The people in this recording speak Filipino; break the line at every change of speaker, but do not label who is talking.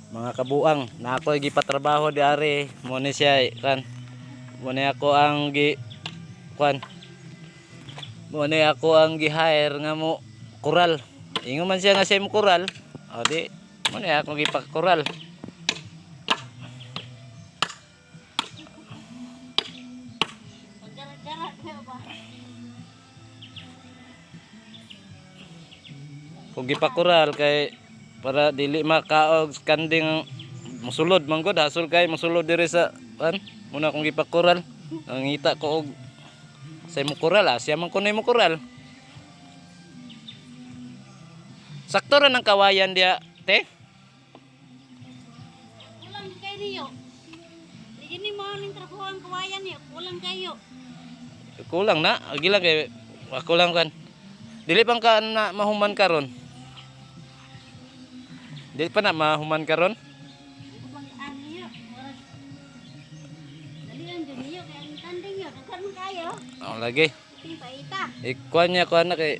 mga kabuang na ako gipatrabaho di ari mo ni siya kan mo ni ako ang gi kan mo ni ako ang gi-hire nga mo kural ingon man siya nga siya mo kural o di mo ni ako gipakural. Kung gipakural kay para dili makaog kanding musulod man gud hasol kay musulod diri sa kan muna kung gipakural ngita ko og say mo kural siya man kunoy mo kural sakto ra ng kawayan dia te
Kulang kay niyo. Digini mo ning trabaho ang kawayan niyo. Kulang kayo.
kulang na agi lang kay ako lang kan dili pang ka na mahuman karon dili pa na mahuman karon
Kubang niyo. Dali lang jud niyo kay ang tanding niyo. Daghan kayo.
lagi
Ting paita.
ikuan niya kuan na kay